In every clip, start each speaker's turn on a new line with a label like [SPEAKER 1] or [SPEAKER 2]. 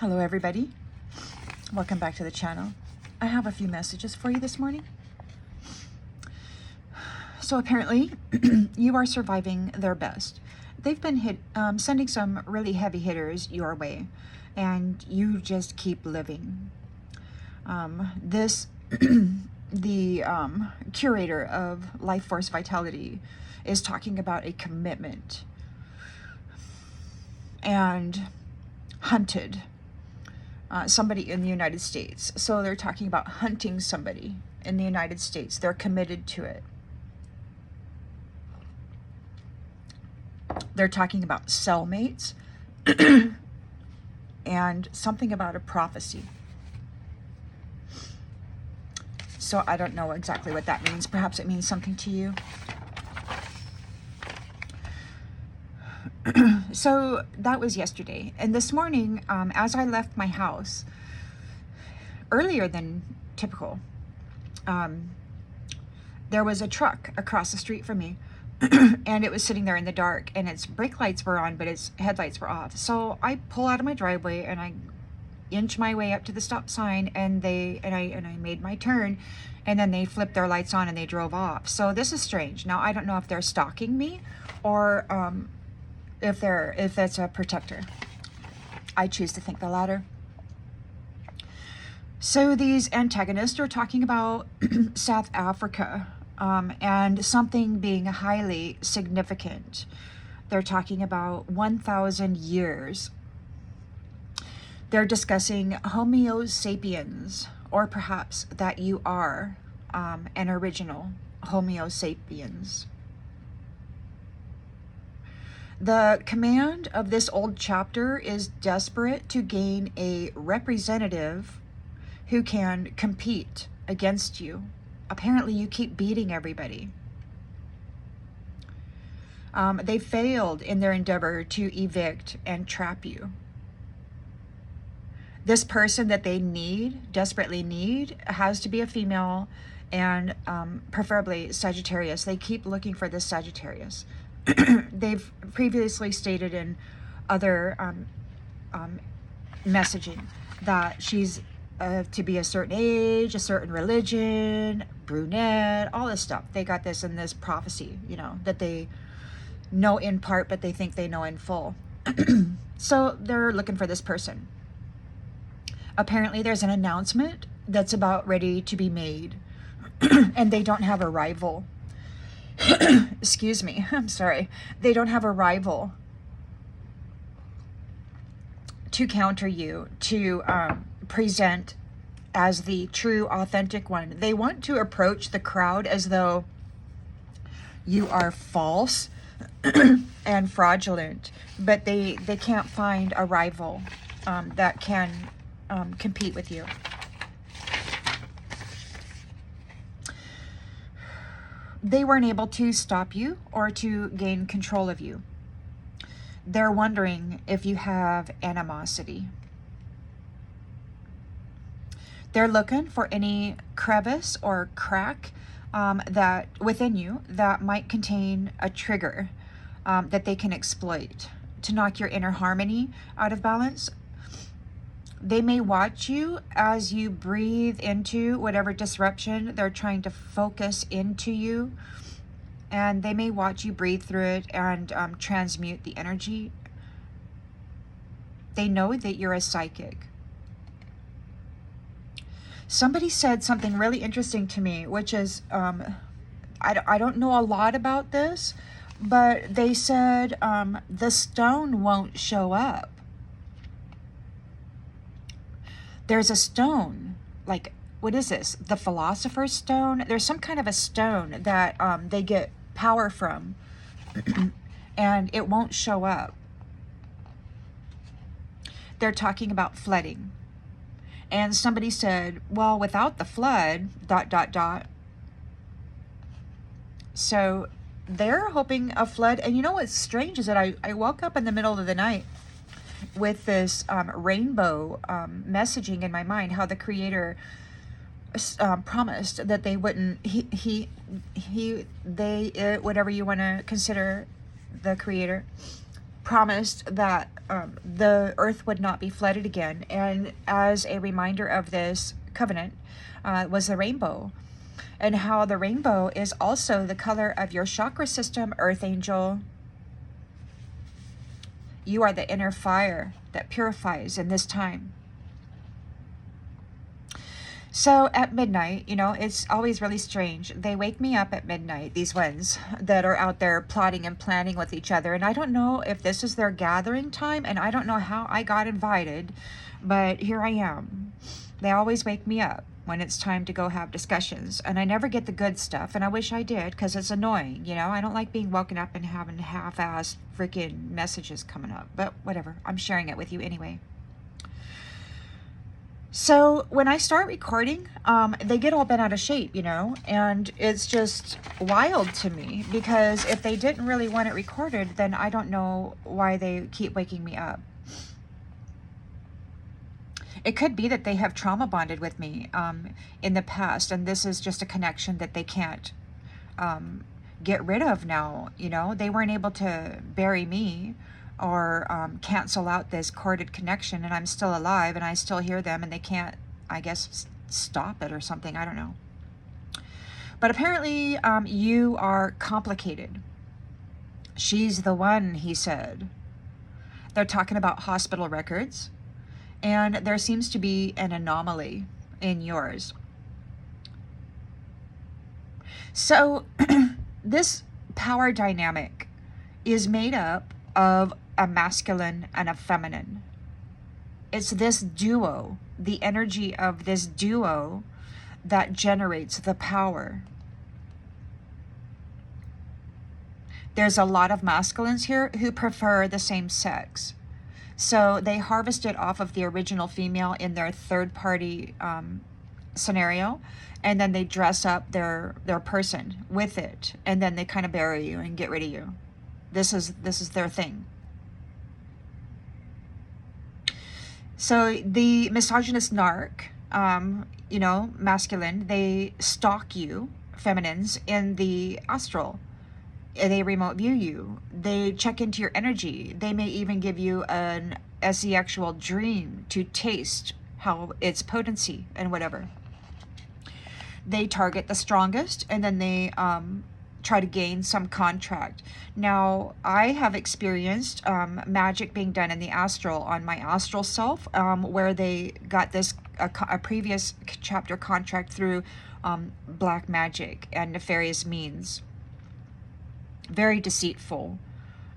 [SPEAKER 1] Hello everybody, welcome back to the channel. I have a few messages for you this morning. So apparently you are surviving their best. They've been sending some really heavy hitters your way, and you just keep living. The curator of Life Force Vitality is talking about a commitment and hunted somebody in the United States. So they're talking about hunting somebody in the United States. They're committed to it. They're talking about cellmates and something about a prophecy. So I don't know exactly what that means. Perhaps it means something to you. So that was yesterday. And this morning, as I left my house, earlier than typical, there was a truck across the street from me. And it was sitting there in the dark, and its brake lights were on, but its headlights were off. So I pull out of my driveway and I inch my way up to the stop sign, and I made my turn, and then they flipped their lights on and they drove off. So this is strange. Now I don't know if they're stalking me or if that's a protector. I choose to think the latter. So these antagonists are talking about South Africa. And something being highly significant. They're talking about 1,000 years. They're discussing Homo sapiens, or perhaps that you are an original Homo sapiens. The command of this old chapter is desperate to gain a representative who can compete against you. Apparently you keep beating everybody. They failed in their endeavor to evict and trap you. This person that they desperately need, has to be a female, and preferably Sagittarius. They keep looking for this Sagittarius. They've previously stated in other messaging that she's to be a certain age, a certain religion, brunette, all this stuff. They got this in this prophecy, that they know in part, but they think they know in full. So they're looking for this person. Apparently there's an announcement that's about ready to be made, and they don't have a rival. Excuse me, I'm sorry. They don't have a rival to counter you, to present as the true, authentic one. They want to approach the crowd as though you are false and fraudulent, but they can't find a rival that can compete with you. They weren't able to stop you or to gain control of you. They're wondering if you have animosity. They're looking for any crevice or crack that within you that might contain a trigger that they can exploit to knock your inner harmony out of balance. They may watch you as you breathe into whatever disruption they're trying to focus into you, and they may watch you breathe through it and transmute the energy. They know that you're a psychic. Somebody said something really interesting to me, which is, I don't know a lot about this, but they said the stone won't show up. There's a stone, like, what is this? The Philosopher's Stone? There's some kind of a stone that they get power from, and it won't show up. They're talking about flooding. And somebody said, well, without the flood, ... So they're hoping a flood. And you know what's strange is that I woke up in the middle of the night with this rainbow messaging in my mind, how the Creator promised that they wouldn't, whatever you want to consider the Creator, promised that the earth would not be flooded again. And as a reminder of this covenant was the rainbow, and how the rainbow is also the color of your chakra system, Earth Angel. You are the inner fire that purifies in this time. So at midnight, you know, it's always really strange. They wake me up at midnight, these ones that are out there plotting and planning with each other. And I don't know if this is their gathering time, and I don't know how I got invited, but here I am. They always wake me up when it's time to go have discussions, and I never get the good stuff, and I wish I did, because it's annoying, you know. I don't like being woken up and having half-assed freaking messages coming up, but whatever, I'm sharing it with you anyway. So when I start recording, they get all bent out of shape, you know, and it's just wild to me, because if they didn't really want it recorded, then I don't know why they keep waking me up. It could be that they have trauma bonded with me in the past, and this is just a connection that they can't get rid of now. You know, they weren't able to bury me or cancel out this corded connection, and I'm still alive and I still hear them, and they can't, I guess, stop it or something. I don't know. But apparently you are complicated. She's the one, he said. They're talking about hospital records. And there seems to be an anomaly in yours. So this power dynamic is made up of a masculine and a feminine. It's this duo, the energy of this duo, that generates the power. There's a lot of masculines here who prefer the same sex. So they harvest it off of the original female in their third-party scenario, and then they dress up their person with it, and then they kind of bury you and get rid of you. This is their thing. So the misogynist narc, you know, masculine, they stalk you, feminines, in the astral. They remote view you. They check into your energy. They may even give you an SE-actual dream to taste how its potency and whatever. They target the strongest, and then they try to gain some contract. Now, I have experienced magic being done in the astral on my astral self, where they got this a previous chapter contract through black magic and nefarious means. Very deceitful.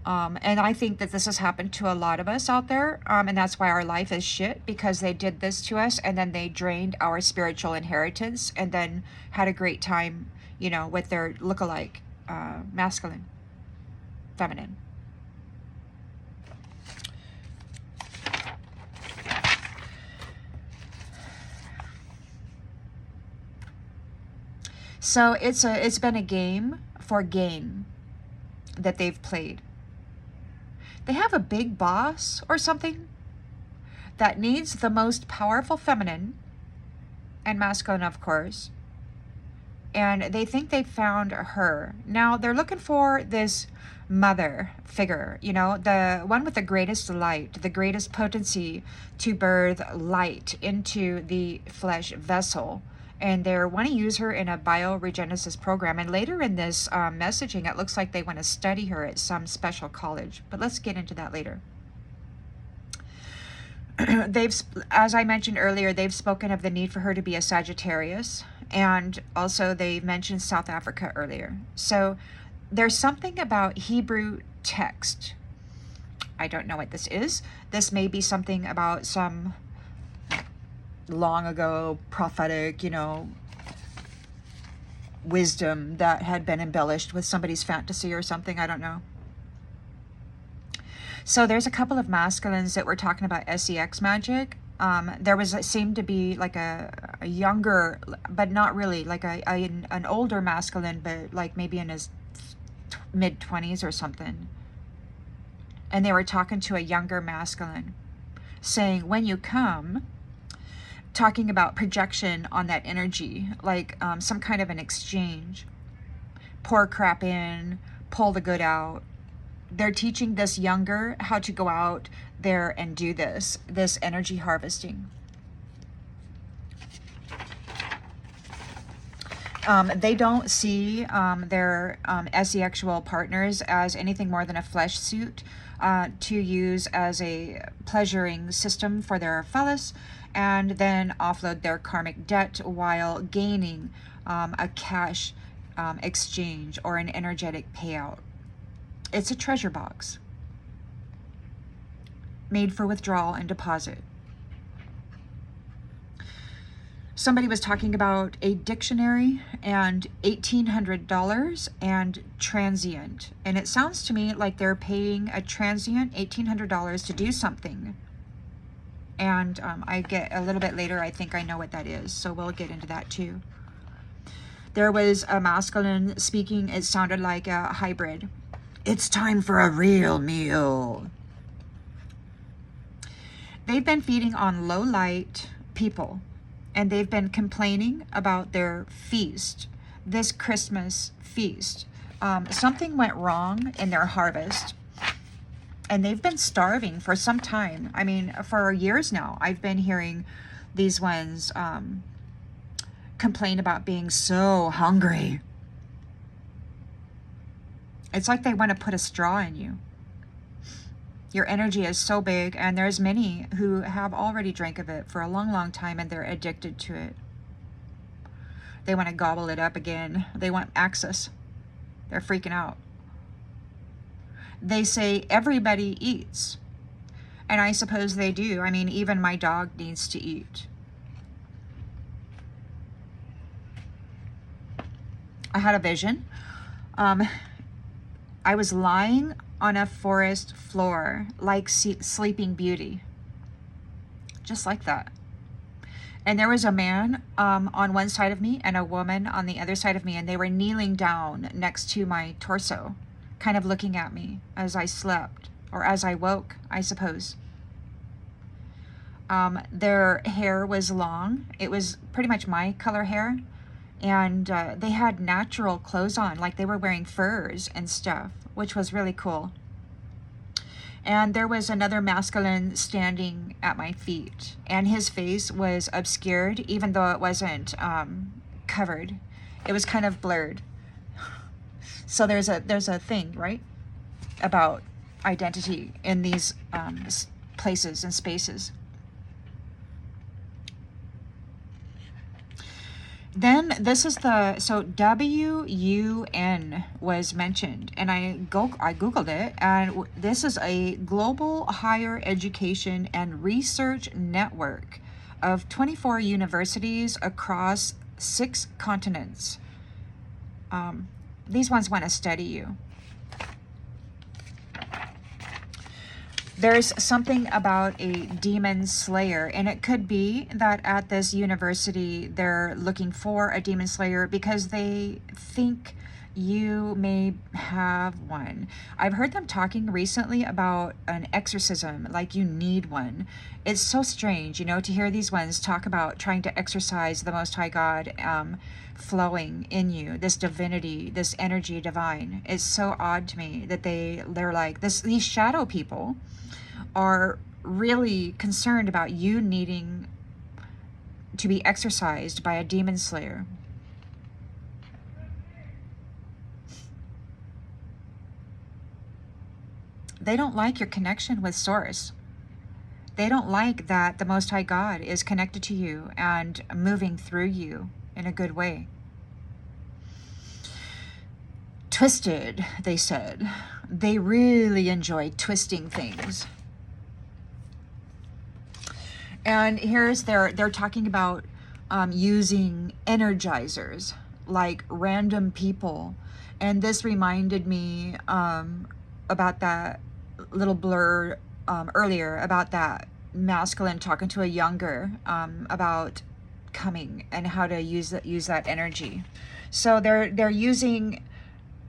[SPEAKER 1] And I think that this has happened to a lot of us out there, and that's why our life is shit, because they did this to us, and then they drained our spiritual inheritance, and then had a great time, you know, with their look-alike, masculine, feminine. So it's been a game for gain that they've played. They have a big boss or something that needs the most powerful feminine and masculine, of course, and they think they found her. Now they're looking for this mother figure, you know, the one with the greatest light, the greatest potency to birth light into the flesh vessel. And they want to use her in a bioregenesis program. And later in this messaging, it looks like they want to study her at some special college. But let's get into that later. As I mentioned earlier, they've spoken of the need for her to be a Sagittarius. And also they mentioned South Africa earlier. So there's something about Hebrew text. I don't know what this is. This may be something about some long ago prophetic, you know, wisdom that had been embellished with somebody's fantasy or something. I don't know. So there's a couple of masculines that were talking about SEX magic. There seemed to be like a younger, but not really, like an older masculine, but like maybe in his mid-20s or something. And they were talking to a younger masculine, saying, when you come, talking about projection on that energy, like some kind of an exchange. Pour crap in, pull the good out, they're teaching this younger how to go out there and do this energy harvesting. They don't see their asexual partners as anything more than a flesh suit to use as a pleasuring system for their phallus, and then offload their karmic debt while gaining a cash exchange or an energetic payout. It's a treasure box made for withdrawal and deposit. Somebody was talking about a dictionary and $1,800 and transient. And it sounds to me like they're paying a transient $1,800 to do something. And I get a little bit later, I think I know what that is. So we'll get into that too. There was a masculine speaking. It sounded like a hybrid. It's time for a real meal. They've been feeding on low light people. And they've been complaining about their feast, this Christmas feast. Something went wrong in their harvest, and they've been starving for some time. I mean, for years now, I've been hearing these ones complain about being so hungry. It's like they want to put a straw in you. Your energy is so big, and there's many who have already drank of it for a long, long time, and they're addicted to it. They want to gobble it up again. They want access. They're freaking out. They say everybody eats, and I suppose they do. I mean, even my dog needs to eat. I had a vision. I was lying on a forest floor like Sleeping Beauty, just like that. And there was a man on one side of me and a woman on the other side of me, and they were kneeling down next to my torso, kind of looking at me as I slept, or as I woke, I suppose. Their hair was long. It was pretty much my color hair, and they had natural clothes on, like they were wearing furs and stuff, which was really cool. And there was another masculine standing at my feet, and his face was obscured, even though it wasn't covered. It was kind of blurred. So there's a thing, right, about identity in these places and spaces. Then this is so WUN was mentioned, and I Googled it, and this is a global higher education and research network of 24 universities across 6 continents. These ones want to study you. There's something about a demon slayer, and it could be that at this university they're looking for a demon slayer because they think you may have one. I've heard them talking recently about an exorcism, like you need one. It's so strange, to hear these ones talk about trying to exorcise the Most High God flowing in you, this divinity, this energy divine. It's so odd to me that they're like this. These shadow people are really concerned about you needing to be exorcised by a demon slayer. They don't like your connection with Source. They don't like that the Most High God is connected to you and moving through you in a good way. Twisted, they said. They really enjoy twisting things. And here's they're talking about using energizers, like random people. And this reminded me about that little blur earlier, about that masculine talking to a younger about coming and how to use that energy. So they're using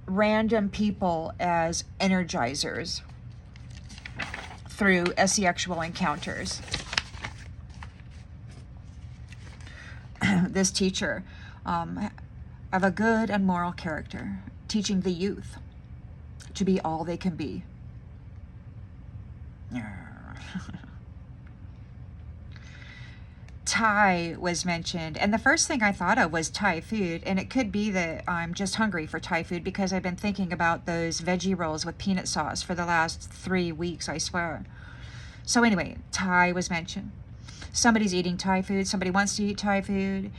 [SPEAKER 1] random people as energizers through asexual encounters. This teacher of a good and moral character, teaching the youth to be all they can be. Thai was mentioned, and the first thing I thought of was Thai food, and it could be that I'm just hungry for Thai food because I've been thinking about those veggie rolls with peanut sauce for the last 3 weeks, I swear. So anyway, Thai was mentioned. Somebody's eating Thai food, somebody wants to eat Thai food,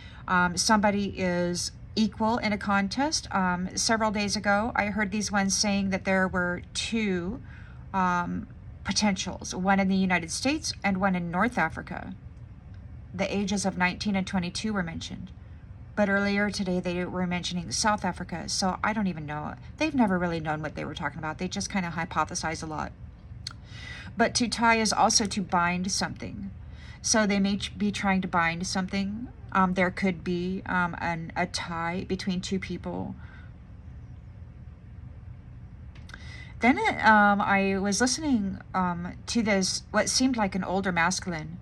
[SPEAKER 1] somebody is equal in a contest. Several days ago, I heard these ones saying that there were 2 potentials, one in the United States and one in North Africa. The ages of 19 and 22 were mentioned. But earlier today, they were mentioning South Africa, so I don't even know. They've never really known what they were talking about. They just kind of hypothesize a lot. But to tie is also to bind something. So they may be trying to bind something. There could be a tie between 2 people. Then I was listening to this, what seemed like an older masculine,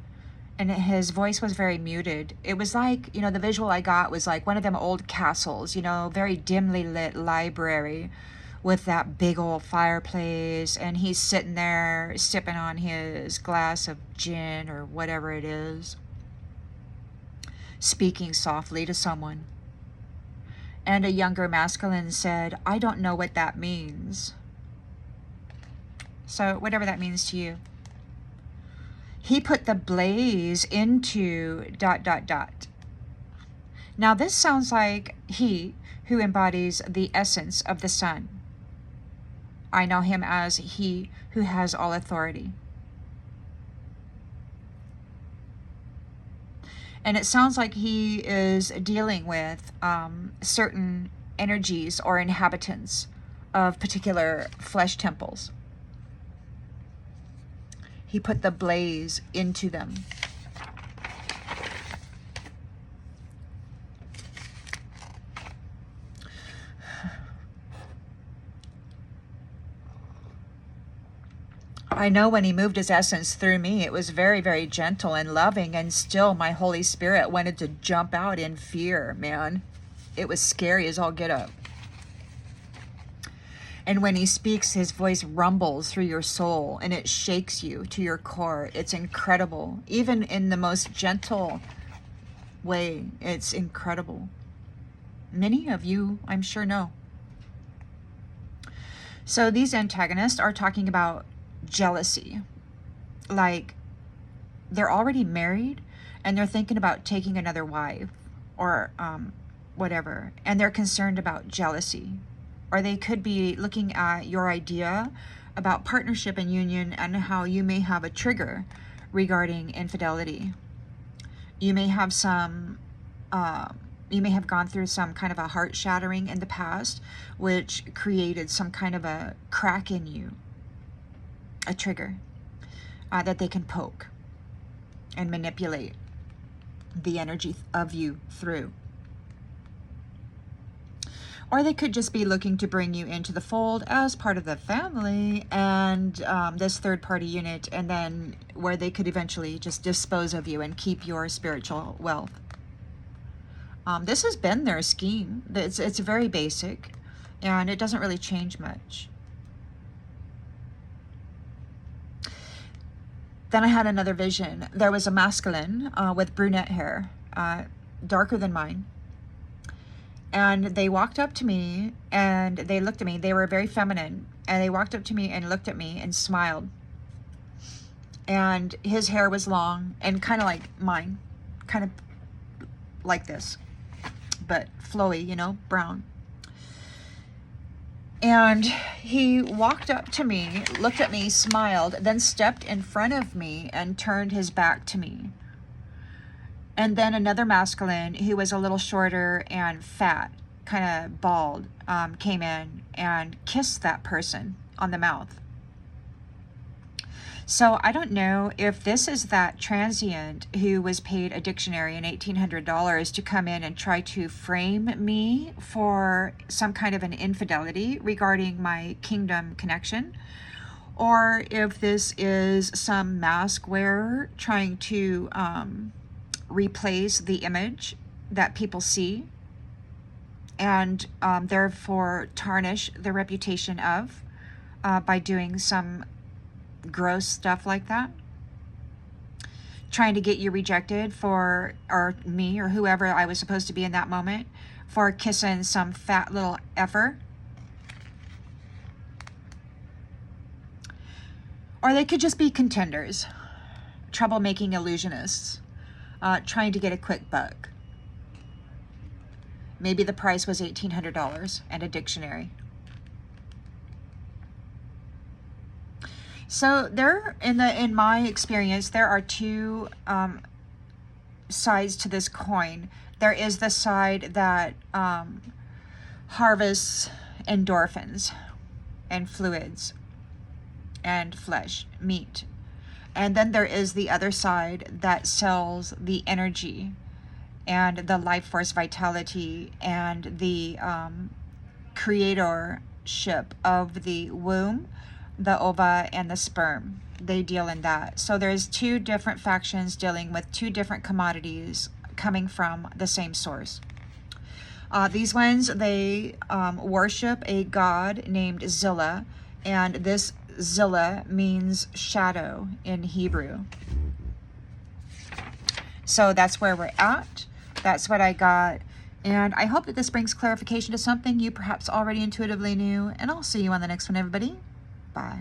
[SPEAKER 1] and his voice was very muted. It was like, the visual I got was like one of them old castles, very dimly lit library with that big old fireplace, and he's sitting there sipping on his glass of gin or whatever it is, speaking softly to someone. And a younger masculine said, "I don't know what that means." So whatever that means to you. He put the blaze into ... Now this sounds like he who embodies the essence of the sun. I know him as he who has all authority. And it sounds like he is dealing with certain energies or inhabitants of particular flesh temples. He put the blaze into them. I know when he moved his essence through me, it was very, very gentle and loving, and still my Holy Spirit wanted to jump out in fear, man. It was scary as all get up. And when he speaks, his voice rumbles through your soul and it shakes you to your core. It's incredible. Even in the most gentle way, it's incredible. Many of you, I'm sure, know. So these antagonists are talking about jealousy. Like they're already married and they're thinking about taking another wife or whatever. And they're concerned about jealousy. Or they could be looking at your idea about partnership and union and how you may have a trigger regarding infidelity. You may have you may have gone through some kind of a heart shattering in the past, which created some kind of a crack in you, a trigger that they can poke and manipulate the energy of you through. Or they could just be looking to bring you into the fold as part of the family and this third-party unit, and then where they could eventually just dispose of you and keep your spiritual wealth. This has been their scheme. It's very basic, and it doesn't really change much. Then I had another vision. There was a masculine with brunette hair, darker than mine. And they walked up to me and they looked at me. They were very feminine. And they walked up to me and looked at me and smiled. And his hair was long and kind of like mine. Kind of like this. But flowy, brown. And he walked up to me, looked at me, smiled, then stepped in front of me and turned his back to me. And then another masculine who was a little shorter and fat, kind of bald, came in and kissed that person on the mouth. So I don't know if this is that transient who was paid a dictionary and $1,800 to come in and try to frame me for some kind of an infidelity regarding my kingdom connection, or if this is some mask wearer trying to replace the image that people see and therefore tarnish the reputation of by doing some gross stuff like that. Trying to get you rejected for, or me, or whoever I was supposed to be in that moment, for kissing some fat little effer. Or they could just be contenders, troublemaking illusionists, trying to get a quick buck. Maybe the price was $1,800 and a dictionary. So there, in my experience, there are two sides to this coin. There is the side that harvests endorphins and fluids and flesh, meat. And then there is the other side that sells the energy and the life force vitality and the creatorship of the womb, the ova, and the sperm. They deal in that. So there's two different factions dealing with two different commodities coming from the same source. These ones, they worship a god named Zillah, and this Zillah means shadow in Hebrew. So that's where we're at. That's what I got. And I hope that this brings clarification to something you perhaps already intuitively knew. And I'll see you on the next one, everybody. Bye.